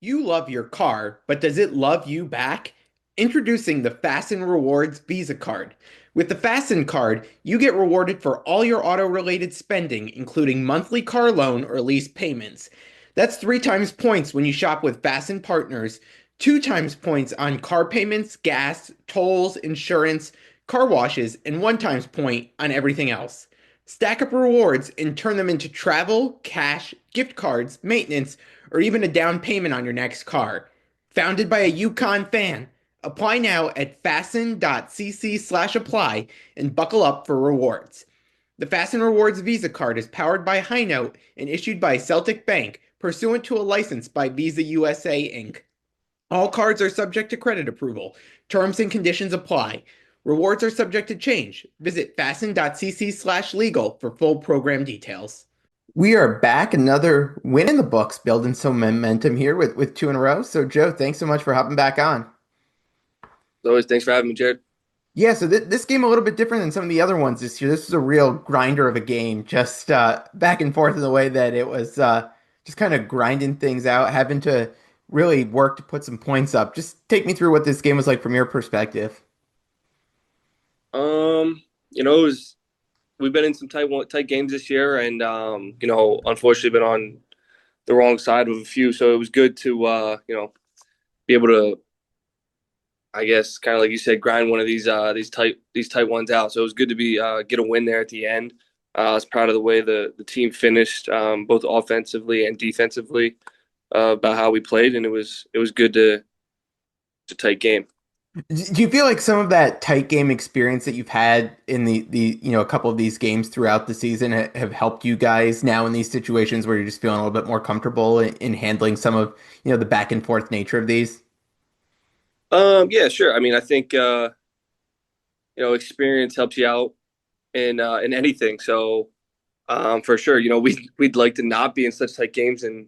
You love your car, but does it love you back? Introducing the Fasten Rewards Visa Card. With the Fasten card, you get rewarded for all your auto-related spending, including monthly car loan or lease payments. That's 3 times points when you shop with Fasten partners, 2 times points on car payments, gas, tolls, insurance, car washes, and 1 times point on everything else. Stack up rewards and turn them into travel, cash, gift cards, maintenance, or even a down payment on your next car. Founded by a UConn fan. Apply now at fasten.cc/apply and buckle up for rewards. The Fasten Rewards Visa card is powered by High Note and issued by Celtic Bank, pursuant to a license by Visa USA Inc. All cards are subject to credit approval. Terms and conditions apply. Rewards are subject to change. Visit fasten.cc/legal for full program details. We are back. Another win in the books, building some momentum here with two in a row. So, Joe, thanks so much for hopping back on. As always, thanks for having me, Jared. Yeah, so this game a little bit different than some of the other ones this year. This was a real grinder of a game, just back and forth in the way that it was just kind of grinding things out, having to really work to put some points up. Just take me through what this game was like from your perspective. It was we've been in some tight games this year, and unfortunately, been on the wrong side of a few. So it was good to be able to, I guess, kind of like you said, grind one of these tight ones out. So it was good to be get a win there at the end. I was proud of the way the team finished, both offensively and defensively, about how we played, and it was good to tight game. Do you feel like some of that tight game experience that you've had in the a couple of these games throughout the season have helped you guys now in these situations where you're just feeling a little bit more comfortable in handling some of, the back and forth nature of these? Yeah, sure. I mean, I think experience helps you out in anything. So for sure, we'd like to not be in such tight games and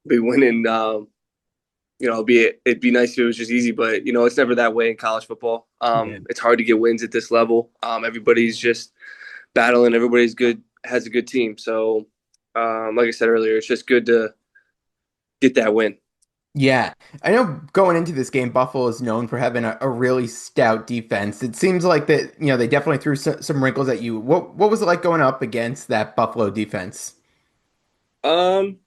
be winning. It'd be nice if it was just easy, but it's never that way in college football. Yeah. It's hard to get wins at this level. Everybody's just battling. Everybody's good, has a good team. So, like I said earlier, it's just good to get that win. Yeah. I know going into this game, Buffalo is known for having a really stout defense. It seems like that, they definitely threw some wrinkles at you. What was it like going up against that Buffalo defense? Um,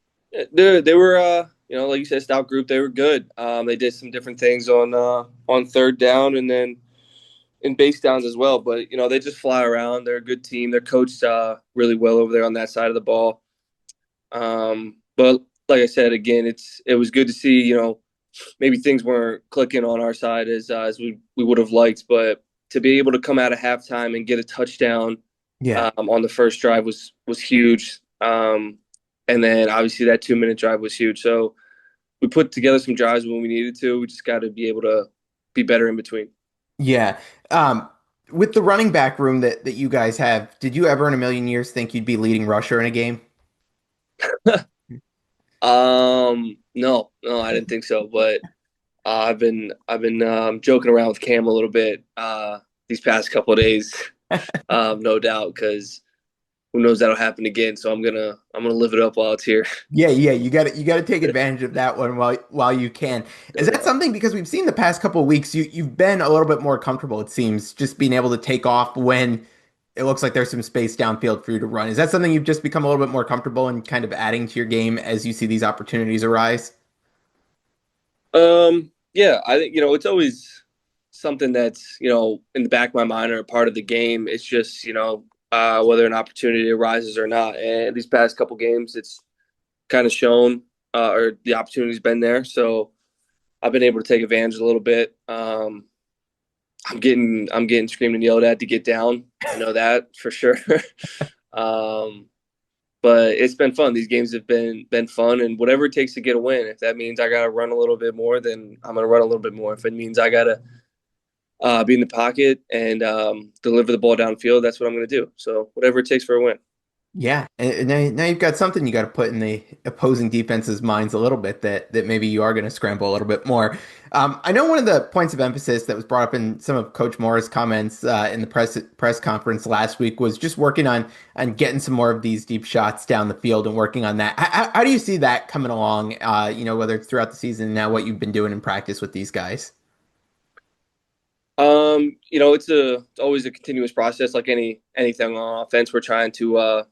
they were, like you said, stout group. They were good. They did some different things on third down and then in base downs as well. But they just fly around. They're a good team. They're coached really well over there on that side of the ball. But like I said, again, it was good to see. Maybe things weren't clicking on our side as we would have liked, but to be able to come out of halftime and get a touchdown Yeah. on the first drive was huge. And then obviously that 2 minute drive was huge. So we put together some drives when we needed to. We just got to be able to be better in between. Yeah. Um, with the running back room that you guys have, did you ever in a million years think you'd be leading rusher in a game? No, no, I didn't think so. But I've been joking around with Cam a little bit these past couple of days, no doubt, because who knows that'll happen again. So I'm gonna live it up while it's here. Yeah, yeah, you got to take advantage of that one while you can. Is No that doubt. something because we've seen the past couple of weeks you've been a little bit more comfortable, it seems, just being able to take off when it looks like there's some space downfield for you to run. Is that something you've just become a little bit more comfortable in kind of adding to your game as you see these opportunities arise? Yeah, I think it's always something that's in the back of my mind or a part of the game. It's just whether an opportunity arises or not. And these past couple games, it's kind of shown or the opportunity's been there. So I've been able to take advantage a little bit. I'm getting screamed and yelled at to get down. I know that for sure. um, but it's been fun. These games have been fun, and whatever it takes to get a win. If that means I got to run a little bit more, then I'm gonna run a little bit more. If it means I gotta be in the pocket and deliver the ball downfield, that's what I'm gonna do. So whatever it takes for a win. Yeah, and now you've got something you got to put in the opposing defense's minds a little bit that maybe you are going to scramble a little bit more. I know one of the points of emphasis that was brought up in some of Coach Moore's comments in the press conference last week was just working on getting some more of these deep shots down the field and working on that. How do you see that coming along? Whether it's throughout the season and now what you've been doing in practice with these guys. It's always a continuous process, like anything on offense. We're trying to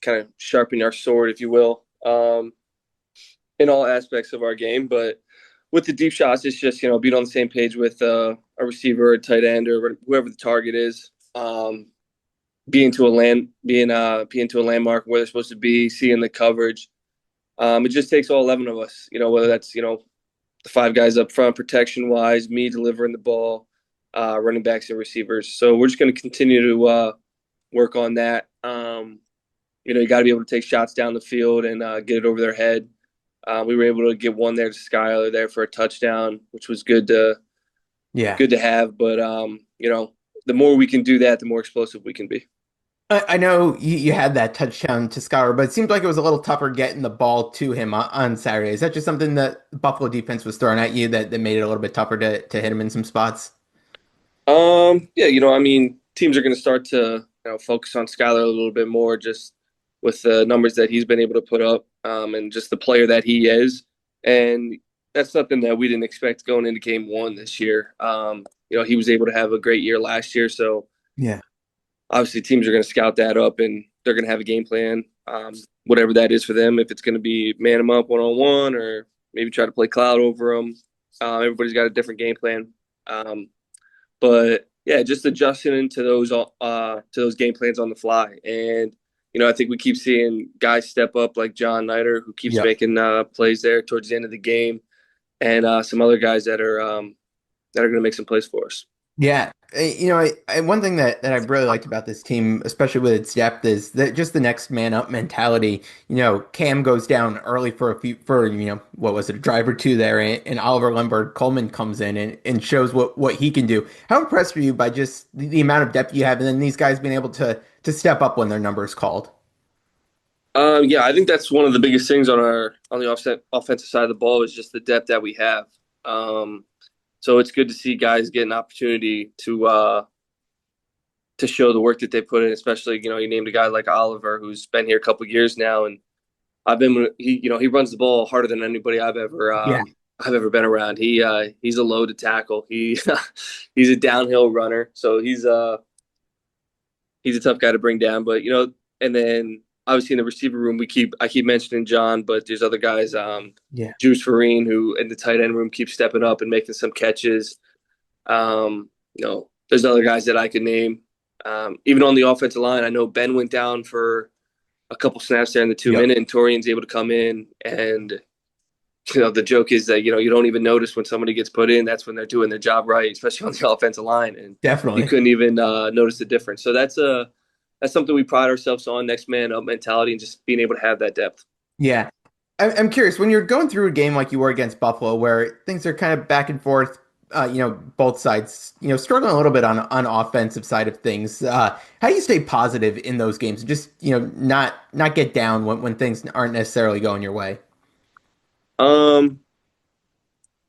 kind of sharpen our sword, if you will, in all aspects of our game. But with the deep shots, it's just being on the same page with a receiver, a tight end, or whoever the target is. Being to a landmark where they're supposed to be, seeing the coverage. It just takes all 11 of us. Whether that's the five guys up front, protection wise, me delivering the ball, running backs and receivers. So we're just going to continue to work on that. You got to be able to take shots down the field and get it over their head. We were able to get one there to Skyler there for a touchdown, which was Yeah. good to have. But the more we can do that, the more explosive we can be. I know you had that touchdown to Scour, but it seemed like it was a little tougher getting the ball to him on Saturday. Is that just something that the Buffalo defense was throwing at you that made it a little bit tougher to hit him in some spots? Yeah, teams are going to start to focus on Skyler a little bit more, just with the numbers that he's been able to put up, and just the player that he is, and that's something that we didn't expect going into Game 1 this year. He was able to have a great year last year, so Yeah. obviously teams are going to scout that up and they're going to have a game plan, whatever that is for them. If it's going to be man them up 1-on-1 or maybe try to play cloud over them, everybody's got a different game plan. Um, but yeah, just adjusting into those game plans on the fly. And I think we keep seeing guys step up like John Nider, who keeps Yep. making plays there towards the end of the game, and some other guys that are going to make some plays for us. Yeah. One thing that I've really liked about this team, especially with its depth, is that just the next man up mentality. Cam goes down early what was it, a drive or two there, and Oliver Lundberg Coleman comes in and shows what he can do. How impressed are you by just the amount of depth you have, and then these guys being able to step up when their number is called? Yeah, I think that's one of the biggest things on the offensive side of the ball is just the depth that we have. So it's good to see guys get an opportunity to show the work that they put in. Especially you named a guy like Oliver who's been here a couple of years now, and he runs the ball harder than anybody Yeah, I've ever been around. He's a load to tackle. He's a downhill runner, so he's a tough guy to bring down. But and then obviously in the receiver room, I keep mentioning John, but there's other guys, yeah, Juice Farine, who in the tight end room keeps stepping up and making some catches. There's other guys that I could name. Even on the offensive line, I know Ben went down for a couple snaps there in the 2 minute, yep, and Torian's able to come in. And the joke is that you don't even notice when somebody gets put in. That's when they're doing their job right, especially on the offensive line, and you definitely. couldn't even notice the difference. So that's something we pride ourselves on: next man up mentality, and just being able to have that depth. Yeah. I'm curious, when you're going through a game like you were against Buffalo, where things are kind of back and forth, both sides, struggling a little bit on offensive side of things. How do you stay positive in those games? Just, not get down when things aren't necessarily going your way. Um,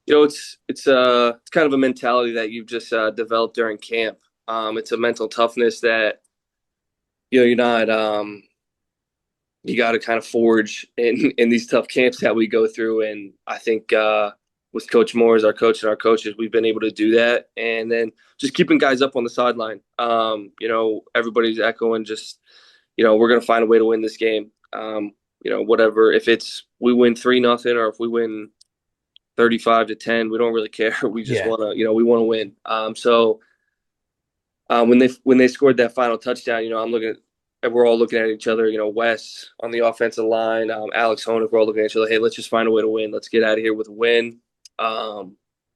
it's kind of a mentality that you've just developed during camp. It's a mental toughness that you're not. You got to kind of forge in these tough camps that we go through, and I think with Coach Moore as our coach and our coaches, we've been able to do that, and then just keeping guys up on the sideline. Everybody's echoing just we're going to find a way to win this game. Whatever, if it's we win 3-0 or if we win 35-10, we don't really care. We just Yeah. want to, we want to win. When they scored that final touchdown, I'm looking at, we're all looking at each other. Wes on the offensive line, Alex Honig, we're all looking at each other. Hey, let's just find a way to win. Let's get out of here with a win. And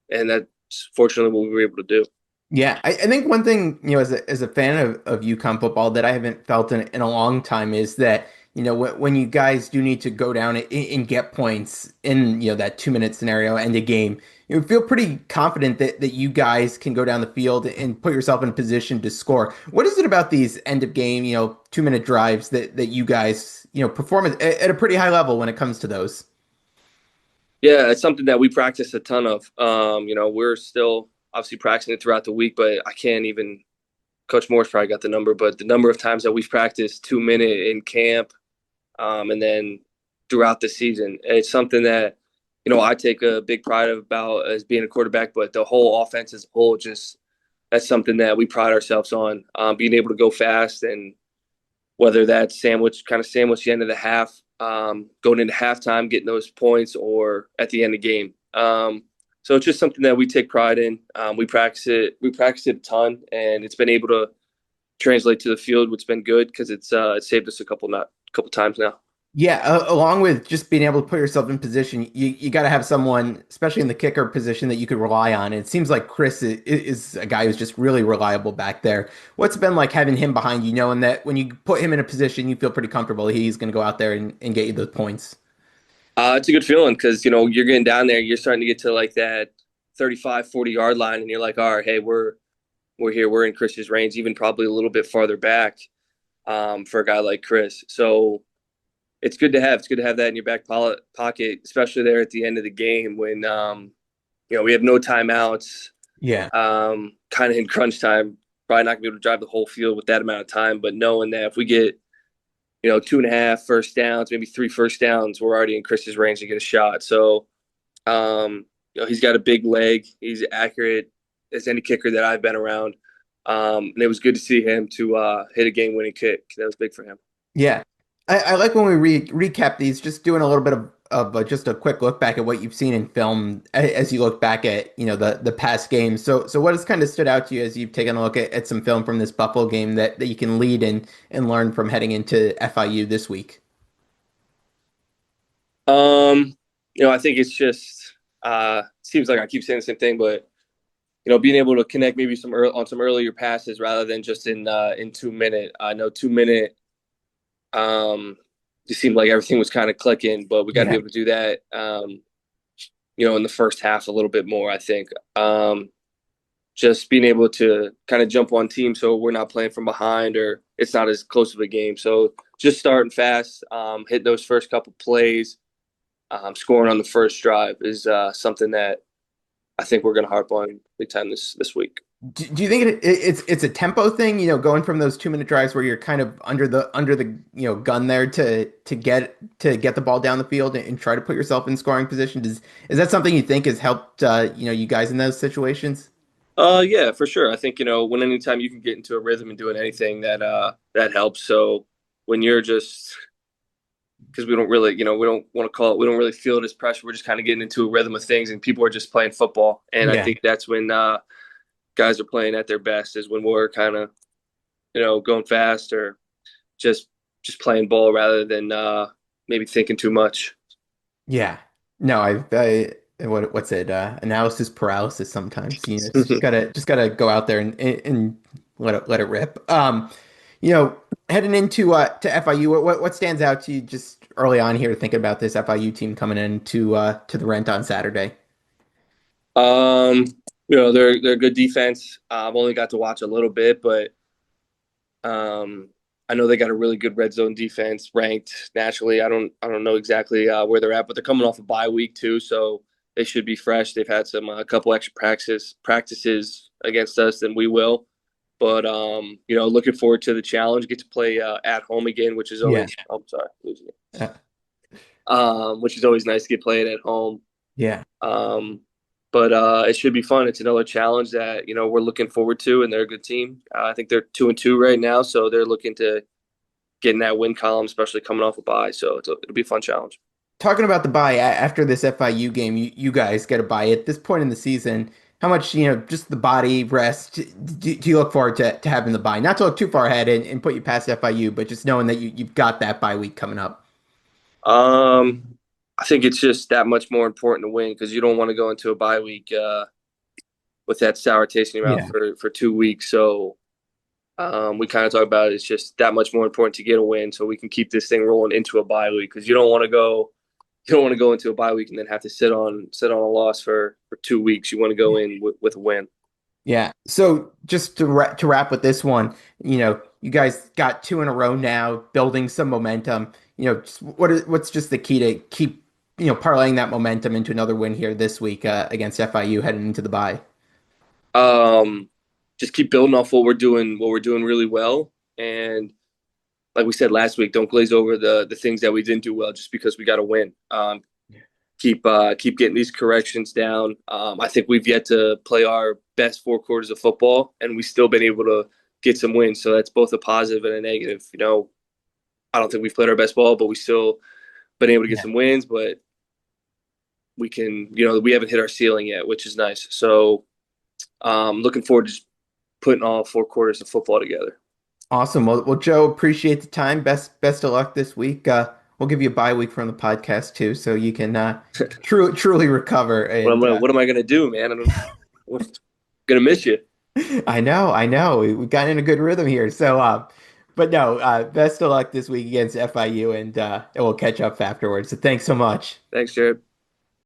that's fortunately what we were able to do. Yeah, I think one thing, as a fan of UConn football that I haven't felt in a long time is that, when you guys do need to go down and get points in, that 2 minute scenario and a game, you feel pretty confident that you guys can go down the field and put yourself in a position to score. What is it about these end of game, 2 minute drives that you guys, perform at a pretty high level when it comes to those? Yeah, it's something that we practice a ton of. We're still obviously practicing it throughout the week, but I can't even. Coach Moore's probably got the number, but the number of times that we've practiced 2 minute in camp, and then throughout the season, it's something that I take a big pride about as being a quarterback. But the whole offense as a whole, just that's something that we pride ourselves on, being able to go fast, and whether that's sandwich the end of the half, going into halftime, getting those points, or at the end of the game. So it's just something that we take pride in. We practice it. We practice it a ton, and it's been able to translate to the field, which has been good because it's saved us a couple times now. Yeah, along with just being able to put yourself in position, you got to have someone, especially in the kicker position, that you could rely on. And it seems like Chris is a guy who's just really reliable back there. What's it been like having him behind you, knowing that when you put him in a position, you feel pretty comfortable he's going to go out there and get you those points? It's a good feeling because you're getting down there, you're starting to get to like that 35, 40 yard line, and you're like, all right, hey, we're here, we're in Chris's range, even probably a little bit farther back, for a guy like Chris. So it's good to have. It's good to have that in your back pocket, especially there at the end of the game when we have no timeouts, Yeah. kind of in crunch time. Probably not gonna be able to drive the whole field with that amount of time, but knowing that if we get 2.5 first downs, maybe 3 first downs, we're already in Chris's range to get a shot. So he's got a big leg. He's accurate as any kicker that I've been around. And it was good to see him to hit a game-winning kick. That was big for him. Yeah. I like when we recap these, just doing a little bit of just a quick look back at what you've seen in film as you look back at, the past games. So what has kind of stood out to you as you've taken a look at some film from this Buffalo game that you can lead and learn from heading into FIU this week? I think it's just seems like I keep saying the same thing, but being able to connect maybe on some earlier passes rather than just in 2 minute. I know 2 minute. It seemed like everything was kind of clicking, but we got to be Yeah. able to do that. In the first half a little bit more. I think just being able to kind of jump on team so we're not playing from behind or it's not as close of a game. So just starting fast, hitting those first couple plays, scoring on the first drive is something that I think we're going to harp on big time this week. Do you think it's a tempo thing, going from those 2 minute drives where you're kind of under the gun there to get the ball down the field and try to put yourself in scoring position? Is that something you think has helped you guys in those situations? Yeah, for sure. I think when anytime you can get into a rhythm and doing anything that helps. So when you're just because we don't really we don't want to call it we don't really feel it as pressure. We're just kind of getting into a rhythm of things, and people are just playing football. And I Yeah. think that's when guys are playing at their best is when we're kind of going fast or just just playing ball rather than maybe thinking too much. Yeah. No, what's it? Analysis paralysis sometimes. It's just gotta go out there and let it rip. Heading into to FIU, what stands out to you just early on here thinking about this FIU team coming in to the rent on Saturday? um, they're a good defense. I've only got to watch a little bit, but Um, I know they got a really good red zone defense ranked nationally. I don't know exactly where they're at, but they're coming off a bye week too, so they should be fresh. They've had some a couple extra practices against us than we will. But looking forward to the challenge. Get to play at home again, which is Yeah. always. I'm sorry, losing it. Uh, Which is always nice to get played at home. yeah. Um, but it should be fun. It's another challenge that we're looking forward to, and they're a good team. I think they're 2-2 right now, so they're looking to get in that win column, especially coming off a bye. So it'll be a fun challenge. Talking about the bye after this FIU game, you guys get a bye at this point in the season. How much, just the body rest do you look forward to having the bye? Not to look too far ahead and put you past FIU, but just knowing that you've got that bye week coming up. I think it's just that much more important to win because you don't want to go into a bye week with that sour taste in your mouth Yeah. for 2 weeks. So We kind of talk about it's just that much more important to get a win so we can keep this thing rolling into a bye week because you don't want to go into a bye week and then have to sit on a loss for 2 weeks. You want to go in with a win. Yeah. So just to wrap with this one, you guys got two in a row now, building some momentum. Just what's just the key to keep, parlaying that momentum into another win here this week against FIU heading into the bye? Um, just keep building off what we're doing really well, and like we said last week, don't glaze over the things that we didn't do well just because we got to win. Keep getting these corrections down. I think we've yet to play our best 4 quarters of football, and we've still been able to get some wins. So that's both a positive and a negative. I don't think we've played our best ball, but we still been able to get Yeah. some wins. But we haven't hit our ceiling yet, which is nice. So looking forward to just putting all 4 quarters of football together. Awesome. Well, Joe, appreciate the time. Best of luck this week. We'll give you a bye week from the podcast too, so you can truly recover. And What am I gonna do, man? I'm gonna miss you. I know. We got in a good rhythm here. So, but no, best of luck this week against FIU, and we'll catch up afterwards. So, thanks so much. Thanks, Jared.